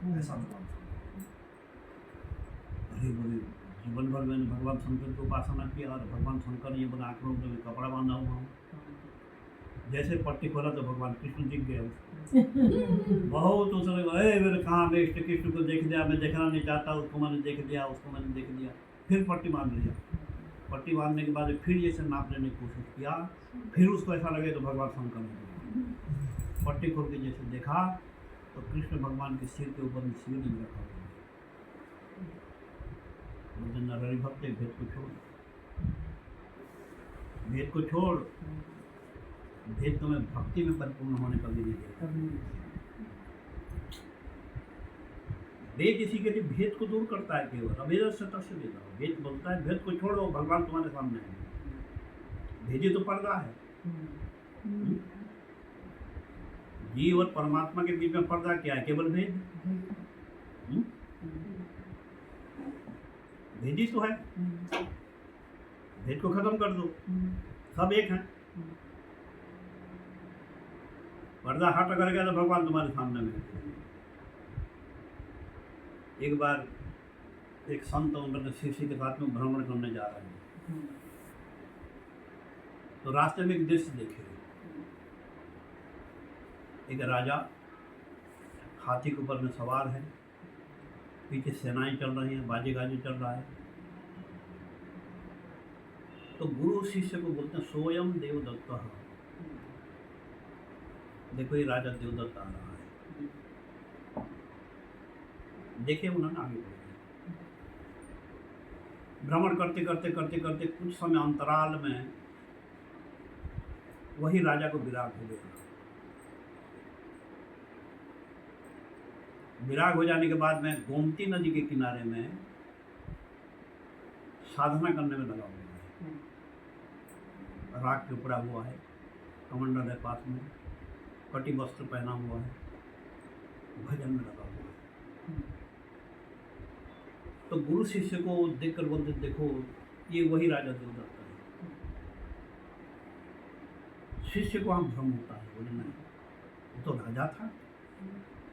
ऐसा भगवान अरे बोले जीवन भर मैंने भगवान शंकर की उपासना किया और भगवान शंकर ये बना आंखों में कपड़ा बांधा हुआ हूँ। जैसे पट्टी खोला तो भगवान कृष्ण दिख गए। बहुत उसने मेरे कहाँ मैं इष्ट कृष्ण को देख लिया, मैं देखना नहीं चाहता, उसको मैंने देख लिया, उसको मैंने देख लिया। फिर पट्टी बांध लिया। पट्टी बांधने के बाद फिर जैसे नाप लेने की कोशिश किया, फिर उसको ऐसा लगे तो भगवान शंकर ने पट्टी खोल के जैसे देखा तो कृष्ण भगवान के सिर के ऊपर में शिवलिंग रखा हुआ। नरहरि भक्त भेद को छोड़, भेद को छोड़, भेद तुम्हें भक्ति में परिपूर्ण होने का भी नहीं देगा। वेद इसी के लिए भेद को दूर करता है केवल, अभेद से तस्य देगा। वेद बोलता है भेद को छोड़ो, भगवान तुम्हारे सामने है। भेदी तो पर्दा है। जीव और परमात्मा के बीच में पर्दा क्या है? केवल भेद। भेदी तो है, भेद को खत्म कर दो, सब एक है। पर्दा हट कर गया तो भगवान तुम्हारे सामने में। एक बार एक संत उनके शिष्य के साथ में भ्रमण करने जा रहे हैं, तो रास्ते में एक दृश्य देखे। एक राजा हाथी के ऊपर में सवार है, पीछे सेनाएं चल रही हैं, बाजे गाजे चल रहा है। तो गुरु शिष्य को बोलते हैं सोयम देवदत्त। देखो ये राजा देवदत्त आ रहा है। देखे उन्होंने आगे बढ़े, भ्रमण करते करते करते करते कुछ समय अंतराल में वही राजा को विराग हो गया। विराग हो जाने के बाद में गोमती नदी के किनारे में साधना करने में लगा हुआ है। राग के उपड़ा हुआ है, कमंडल है पास में, कटी वस्त्र पहना हुआ है, भजन में लगा हुआ है। तो गुरु शिष्य को देखकर बोलते देखो ये वही राजा देवदत्त है। शिष्य को हम भ्रम होता है, बोले नहीं वो तो राजा था,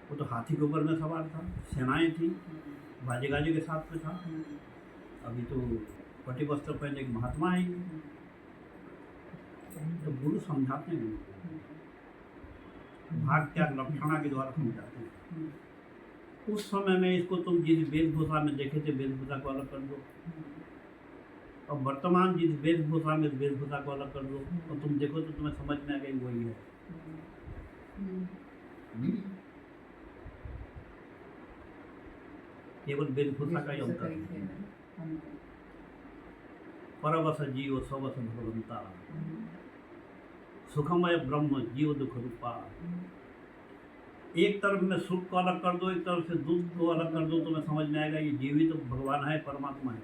वो तो हाथी के ऊपर में सवार था, सेनाएं थी, बाजे गाजे के साथ में था। अभी तो कटी वस्त्र पहने एक महात्मा है। तो गुरु समझाते हैं, भाग त्याग लक्षणा के द्वारा समझाते हैं। उस समय में इसको तुम जिस वेशभूषा में देखे थे वेशभूषा को अलग कर दो, और वर्तमान जिस वेशभूषा में वेशभूषा को अलग कर दो, और तुम देखो तो तुम्हें समझ में आ गई वही है। केवल वेशभूषा का ही अंतर है। परवश जीव सवस भगवंता, सुखमय ब्रह्म जीव दुख रूपा। एक तरफ में सुख को अलग कर दो, एक तरफ से दुख को अलग कर दो, तो मैं समझ में आएगा ये जीव ही तो भगवान है, परमात्मा है।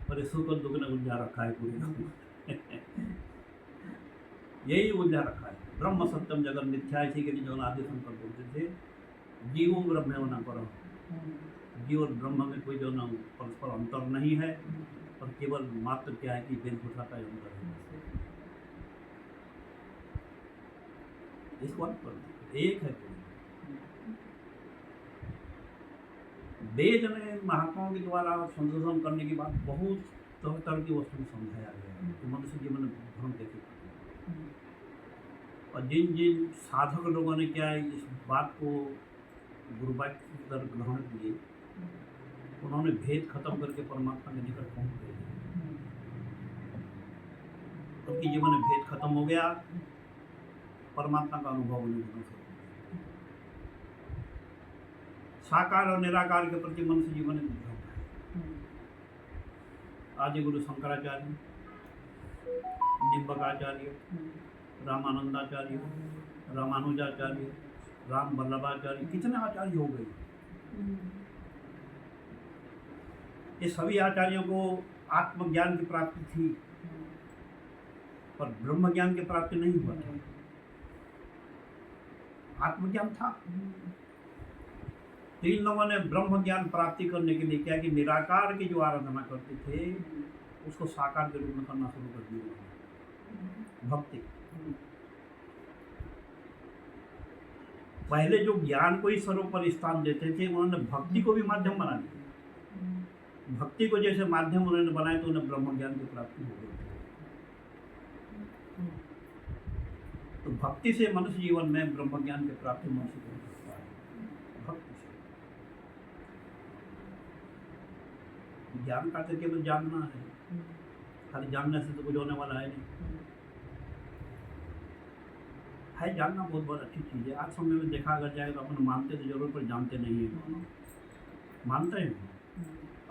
पर इस सुख और दुख ने उलझा रखा है पूरी। यही उलझा रखा है। ब्रह्म सत्यम जगत मिथ्या, इसी के लिए जो आदि शंकर बोलते थे जीवो ब्रह्म होना पर, जीव और ब्रह्म में कोई जो ना परस्पर अंतर नहीं है, और केवल मात्र क्या है कि वेशभूषा का अंतर है। इसको पर एक है। वेद में महात्माओं के द्वारा संशोधन करने की बात बहुत तरह तरह की वस्तु में समझाया गया है, तो मनुष्य जीवन में भ्रम कैसे। और जिन जिन साधक लोगों ने क्या है इस बात को गुरुवाक्य की तरह ग्रहण किए, उन्होंने भेद खत्म करके परमात्मा के निकट पहुंच गए। क्योंकि जीवन में भेद खत्म हो गया, परमात्मा का अनुभव नहीं होना चाहिए। साकार और निराकार के प्रति मनुष्य जीवन में भ्रम है। आदि गुरु शंकराचार्य, निम्बकाचार्य, रामानंदाचार्य, रामानुजाचार्य, राम वल्लभाचार्य, कितने आचार्य हो गए। ये सभी आचार्यों को आत्मज्ञान की प्राप्ति थी, पर ब्रह्म ज्ञान की प्राप्ति नहीं हुआ था। आत्मज्ञान था। तीन लोगों ने ब्रह्म ज्ञान प्राप्ति करने के लिए क्या कि निराकार की जो आराधना करते थे उसको साकार के रूप में करना शुरू कर दिया। भक्ति पहले जो ज्ञान को ही सर्वोपरि स्थान देते थे, उन्होंने भक्ति को भी माध्यम बना दिया। भक्ति को जैसे माध्यम उन्होंने बनाया तो उन्हें ब्रह्म ज्ञान की प्राप्ति हो गई। तो भक्ति से मनुष्य जीवन में ब्रह्म ज्ञान की प्राप्ति मनुष्य को हो सकता है। भक्ति से ज्ञान का तो केवल जानना है, खाली जानने से तो कुछ होने वाला है नहीं। है जानना बहुत बहुत अच्छी चीज़ है। आज समय में देखा अगर जाए तो अपन मानते तो जरूर, पर जानते नहीं हैं। मानते हैं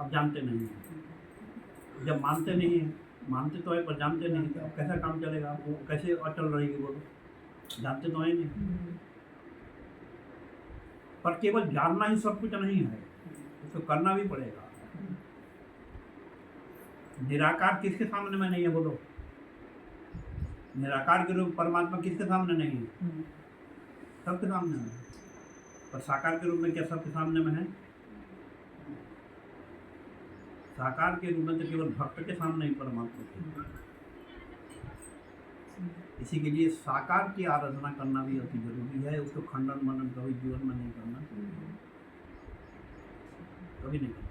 अब जानते नहीं हैं। जब मानते नहीं हैं, मानते तो है पर जानते नहीं, तो अब कैसा काम चलेगा? वो कैसे अटल रहेगी? बोलो, जानते तो है नहीं। पर केवल जानना ही सब कुछ नहीं है, उसको करना भी पड़ेगा। निराकार किसके सामने में नहीं है? बोलो, निराकार के रूप परमात्मा किसके सामने नहीं है? सबके सामने में। पर साकार के रूप में क्या सबके सामने में है? साकार के रूप में तो केवल भक्त के सामने ही परमात्मा है। इसी के लिए साकार की आराधना करना भी अति जरूरी है। उसको खंडन मनन कभी जीवन में नहीं करना, कभी नहीं करना।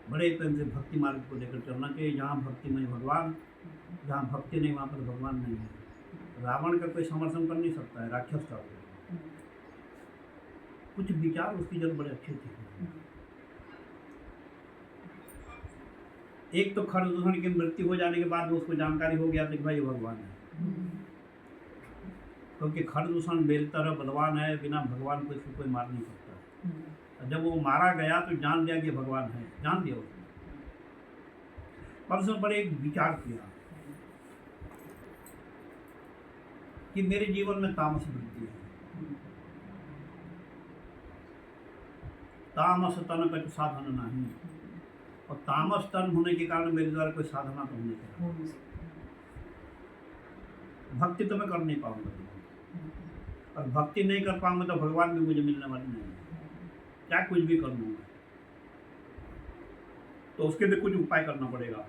बड़े प्रेम से भक्ति मार्ग को लेकर चलना चाहिए। जहाँ भक्ति में भगवान, जहाँ भक्ति नहीं वहाँ पर भगवान नहीं है। रावण का कोई समर्थन कर नहीं सकता है, राक्षस का। कुछ विचार उसकी जब बड़े अच्छे थे। एक तो खरदूषण की मृत्यु हो जाने के बाद उसको जानकारी हो गया था कि भाई भगवान है, क्योंकि खरदूषण बेलतर बलवान है, बिना भगवान को इसको कोई मार नहीं सकता। जब वो मारा गया तो जान लिया कि भगवान है, जान दिया उसने। पर उसने बड़े एक विचार किया कि मेरे जीवन में तामस वृत्ति है, तामस तन का साधन नहीं, और तामस तन होने के कारण मेरे द्वारा कोई साधना तो नहीं कर, भक्ति तो मैं कर नहीं पाऊंगा। और भक्ति नहीं कर पाऊंगा तो भगवान भी मुझे मिलने वाले नहीं, क्या कुछ भी कर लूँगा। तो उसके लिए कुछ उपाय करना पड़ेगा।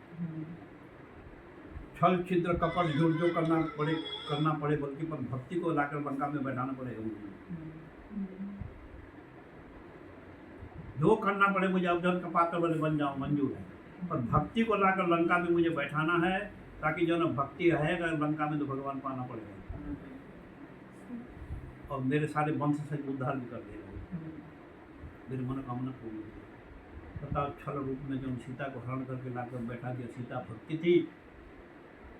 छल छिद्र कपट झूठ जो करना पड़े बल्कि पर भक्ति को लाकर लंका में बैठाना पड़ेगा मुझे। जो करना पड़े मुझे अवधर का पात्र बने बन जाऊँ, मंजूर है। पर भक्ति को लाकर लंका में मुझे बैठाना है, ताकि जो ना भक्ति है अगर लंका में तो भगवान को आना पड़ेगा और मेरे सारे वंश से उद्धार भी कर देगा, मेरी मनोकामना पूरी होगी। बताओ, छल रूप में जो सीता को हरण करके लाकर बैठा दिया, सीता भक्ति थी,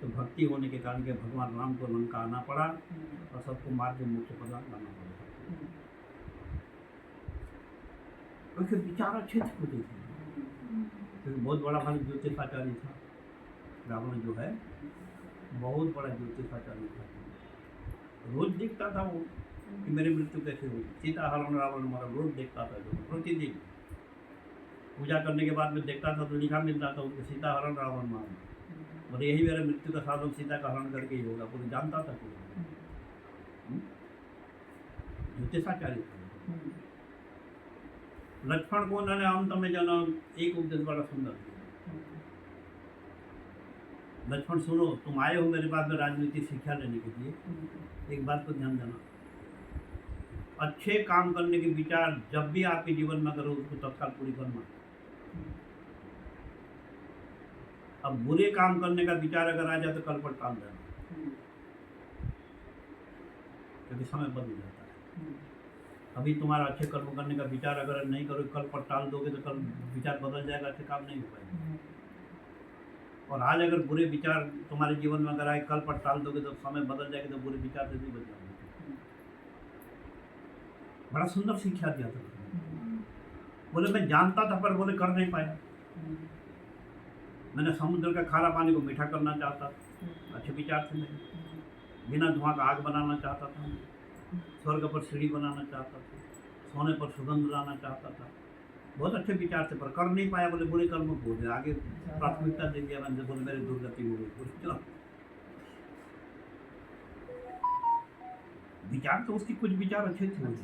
तो भक्ति होने के कारण के भगवान राम को लंका आना पड़ा और सबको मार के मुख्य प्रदान लाना पड़ा। उसके विचार अच्छे थे, क्योंकि बहुत बड़ा भारी ज्योतिषाचार्य था रावण, जो है बहुत बड़ा ज्योतिषाचार्य था। रोज देखता था वो कि मेरी मृत्यु कैसे हुई, सीता हरण रावण मारा, रोज देखता था। जो प्रतिदिन पूजा करने के बाद में देखता था तो लिखा मिलता था उनके सीता हरण रावण मारा, और यही मेरा मृत्यु का साधन सीता का हरण करके ही होगा, पूरी जानता था पूरा। ज्योतिषाचार्य था। लक्ष्मण को उन्होंने अंत में जन्म एक उपदेश बड़ा सुंदर दिया। लक्ष्मण सुनो, तुम आए हो मेरे पास में राजनीति शिक्षा लेने के लिए, एक बात को ध्यान देना, अच्छे काम करने के विचार जब भी आपके जीवन में करो उसको तत्काल पूरी करना। अब बुरे काम करने का विचार अगर आ जाए तो कल पर टाल देना, क्योंकि समय बदल जाता है। अभी तुम्हारा अच्छे कर्म करने का विचार अगर नहीं करो, कल पर टाल दोगे तो कल विचार बदल जाएगा, अच्छे काम नहीं हो पाएगा। और आज अगर बुरे विचार तुम्हारे जीवन में अगर आए, कल पर टाल दोगे तो समय बदल जाएगा, तो बुरे विचार से भी बच जाओगे। बड़ा सुंदर शिक्षा दिया था। बोले मैं जानता था पर बोले कर नहीं पाया। मैंने समुद्र का खारा पानी को मीठा करना चाहता था, अच्छे विचार थे मेरे। बिना धुआं का आग बनाना चाहता था, स्वर्ग पर सीढ़ी बनाना चाहता था, सोने पर सुगंध लाना चाहता था, बहुत अच्छे विचार थे, पर कर नहीं पाया। बोले बुरे कर्म को बोले आगे प्राथमिकता दे दिया मैंने, बोले मेरी दुर्गति हो गई। विचार तो उसकी कुछ विचार अच्छे थे,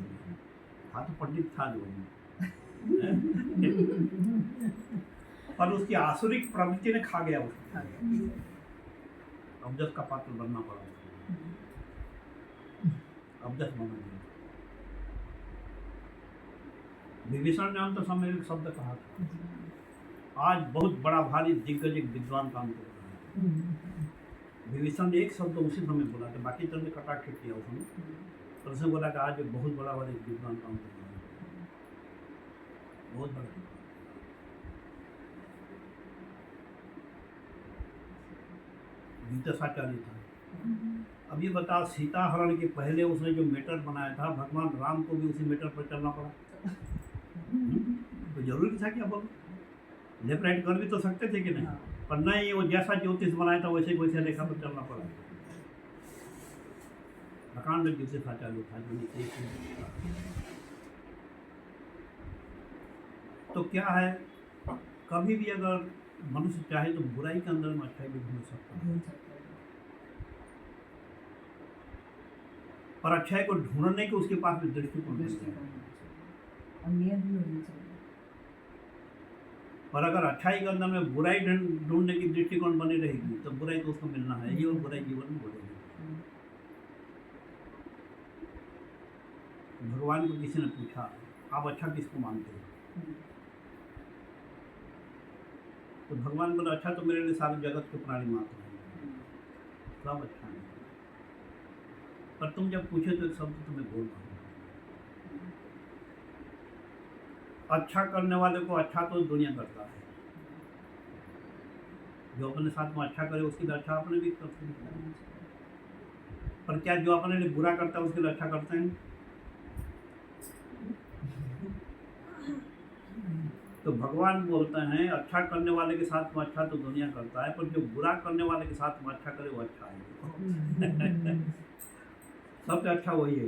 था तो पंडित था जो, पर उसकी आसुरिक प्रवृत्ति ने खा गया उसको, अवजस का पात्र बनना पड़ा। अब्जस बना दिया। विभीषण ने अंत समय एक शब्द कहा था, आज बहुत बड़ा भारी दिग्गज एक विद्वान काम कर रहा है। विभीषण ने एक शब्द उसी समय बोला था, बाकी तरह कटाक्ष किया उसने, तो उसने बोला कि आज बहुत बड़ा वाले विद्वान काम कर रहा है, बहुत बड़ा। गीताचार्य था। अब ये बताओ, सीता हरण के पहले उसने जो मैटर बनाया था, भगवान राम को भी उसी मैटर पर चलना पड़ा। तो जरूरी था क्या बोलो, लेफ्ट राइट कर भी तो सकते थे कि नहीं, पर नहीं, वो जैसा ज्योतिष बनाया था वैसे वैसे रेखा पर चलना पड़ा। अकांड ज्योतिषाचार्य था जो तो क्या है, कभी भी अगर मनुष्य चाहे तो बुराई के अंदर में अच्छाई भी ढूंढ सकता है, पर अच्छाई को ढूंढने के उसके पास भी दृष्टिकोण नहीं है। पर अगर अच्छाई के अंदर में बुराई ढूंढने की दृष्टिकोण बनी रहेगी तो बुराई तो उसको मिलना है ही, और बुराई जीवन में बढ़ेगी। भगवान को किसी ने पूछा, आप अच्छा किसको मानते हो? तो भगवान बोला, अच्छा तो मेरे लिए सारे जगत के प्राणी मात्र हैं, सब अच्छा है, पर तुम जब पूछे तो एक शब्द तुम्हें बोल रहा हूँ, अच्छा करने वाले को अच्छा तो दुनिया करता है, जो अपने साथ में अच्छा करे उसके लिए अच्छा अपने भी करते हैं, पर क्या जो अपने लिए बुरा करता है उसके लिए अच्छा करते हैं? तो भगवान बोलते हैं, अच्छा करने वाले के साथ में अच्छा तो दुनिया करता है, पर जो बुरा करने वाले के साथ में अच्छा करे वो अच्छा है। सबसे अच्छा वही है।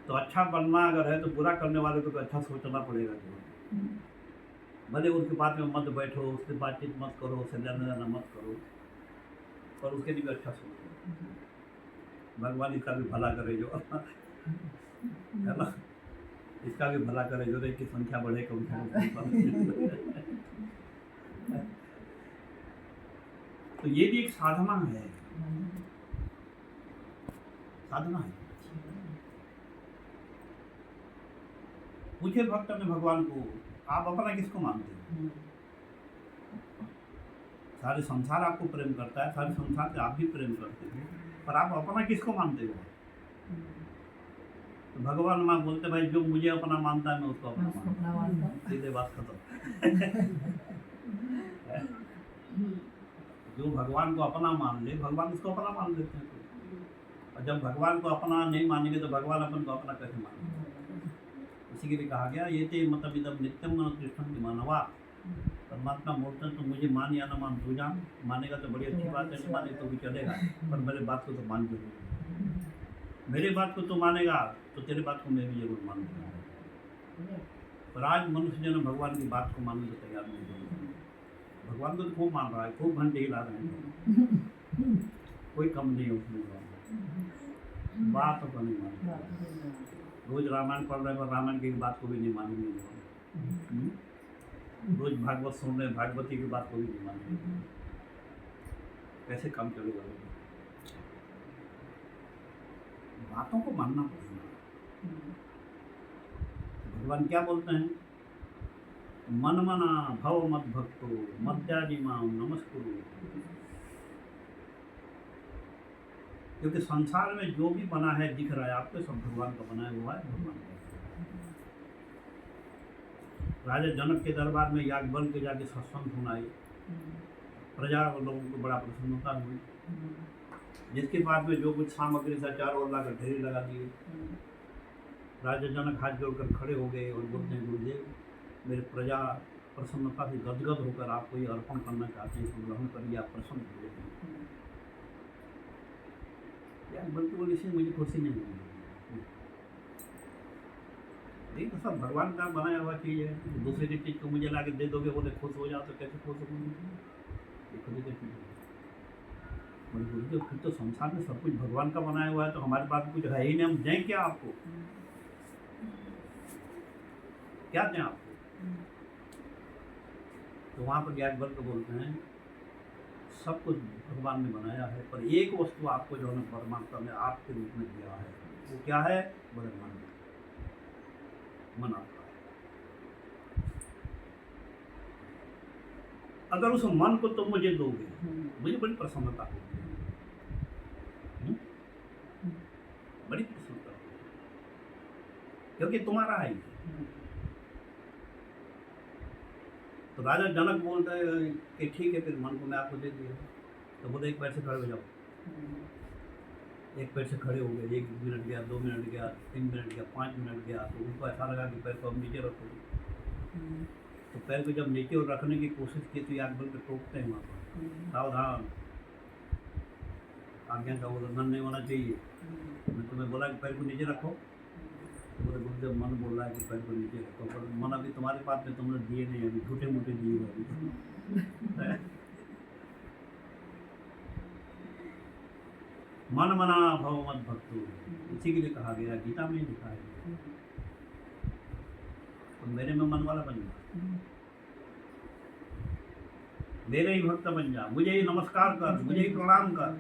तो अच्छा बनना अगर है तो बुरा करने वाले को तो अच्छा सोचना पड़ेगा। जो भले उसके बात में मत बैठो, उससे बातचीत मत करो, उससे लेना देना मत करो, पर उसके लिए भी अच्छा सोचो। भगवान इसका भी भला करे जो है ना, इसका भी भला करे जो की संख्या बढ़े कम तो ये भी एक साधना है, साधना है। पूछे भक्त ने भगवान को, आप अपना किसको मानते हो? सारे संसार आपको प्रेम करता है, सारे संसार से आप भी प्रेम करते हो, पर आप अपना किसको मानते हो? तो भगवान माँ बोलते, भाई जो मुझे अपना मानता है मैं उसको अपना मानता हूँ, सीधे बात खत्म। जो भगवान को अपना मान ले, भगवान उसको अपना मान लेते हैं, और जब भगवान को अपना नहीं मानेंगे तो भगवान अपन को अपना कैसे मानेंगे? इसी के लिए कहा गया, ये थे मतलब इधर नित्यम मनोतिष्ठम की मानवा, परमात्मा बोलते हैं तो मुझे मान या न मान तू जान, मानेगा तो बड़ी अच्छी बात है, नहीं माने तो भी चलेगा, पर मेरे बात को तो मान जरूर, मेरी बात को तो मानेगा तो तेरी बात को मैं भी जरूर मानूंगा। पर आज मनुष्य जो है भगवान की बात को मानने को तैयार नहीं है। भगवान को तो खूब मान रहा है, खूब घंटे हिला रहे हैं, कोई कम नहीं है उसमें, बात तो नहीं मान रहा। रोज रामायण पढ़ रहे पर रामायण की बात को भी नहीं मानेंगे, रोज भागवत सुन रहे, भागवती की बात को भी नहीं मानेंगे, कैसे काम चलेगा? बातों को मानना पड़ेगा। भगवान क्या बोलते हैं, मन मना भव मत भक्तो मद्यादि माम नमस्कुरु, क्योंकि संसार में जो भी बना है दिख रहा है आपको, सब भगवान का बनाया हुआ है, भगवान का। राजा जनक के दरबार में याज्ञवल्क्य के जाके सत्संग सुनाई, प्रजा लोगों को बड़ा प्रसन्नता हुई, जिसके बाद में जो कुछ सामग्री था चारों ओर लाकर ढेरी लगा दिए। राजा जनक हाथ जोड़कर खड़े हो गए और बोलते हैं, गुरुदेव मेरे प्रजा प्रसन्नता से गदगद होकर आपको ये अर्पण करना चाहते हैं, तो ग्रहण करिए, आप प्रसन्न हो जाएंगे। बल्कि बोले इससे मुझे खुशी नहीं होगी, नहीं तो सब भगवान का बनाया हुआ चीज़ है, दूसरे की चीज़ को मुझे लाके दे दोगे, बोले खुश हो जाओ, तो कैसे खुश होंगे? गुरुदेव फिर तो संसार में सब कुछ भगवान का बनाया हुआ है, तो हमारे पास कुछ है ही नहीं, हम दें क्या आपको? क्या दें आपको? तो वहाँ पर याज्ञवल्क्य बोलते हैं, सब कुछ भगवान ने बनाया है, पर एक वस्तु आपको जो है परमात्मा ने आपके रूप में दिया है, वो क्या है? बोले मन। मन आपका है। अगर उस मन को तुम मुझे दोगे, मुझे बड़ी प्रसन्नता होगी। बड़ी प्रसन्नता होगी, क्योंकि तुम्हारा है ये। तो राजा जनक बोलते हैं कि ठीक है, फिर मन को मैं आपको दे दिया। तो बोले एक पैर से खड़े हो जाओ। एक पैर से खड़े हो गए, 1 मिनट गया, 2 मिनट गया, 3 मिनट गया, 5 मिनट गया। तो उनको ऐसा लगा कि पैर को अब नीचे रखो। तो पैर को जब नीचे और रखने की कोशिश की तो आग बल के टोकते हैं वहाँ पर, सावधान, आज्ञा का उल्लंघन नहीं होना चाहिए। मैं तुम्हें बोला कि पैर को नीचे रखो। तो बोले गुरुदेव मन बोल रहा है कि पैर को नीचे रखो, पर मन अभी तुम्हारे पास में तुमने दिए नहीं, अभी छोटे मोटे दिए अभी। मन मना भव मत भक्तु, इसी के लिए कहा गया, गीता में लिखा है। तो मेरे में मन वाला बन जा, मेरे ही भक्त बन जा, मुझे ही नमस्कार कर, मुझे ही प्रणाम कर।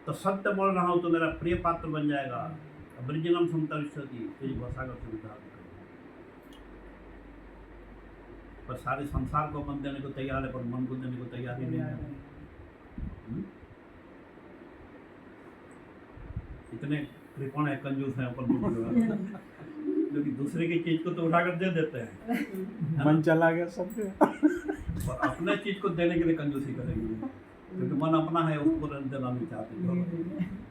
तो सत्य बोल रहा हूँ तो मेरा प्रिय पात्र बन जाएगा। वृजनम संतरिष्यति, तेज भसाकर सुविधा। पर सारे संसार को मन देने को तैयार है, पर मन को देने को तैयार ही नहीं है। इतने कृपण है, कंजूस है अपन क्योंकि दूसरे की चीज को तो उठाकर दे देते हैं। मन चला गया सब, और अपने चीज को देने के लिए कंजूसी करेंगे, क्योंकि मन अपना है, उसको देना नहीं चाहते।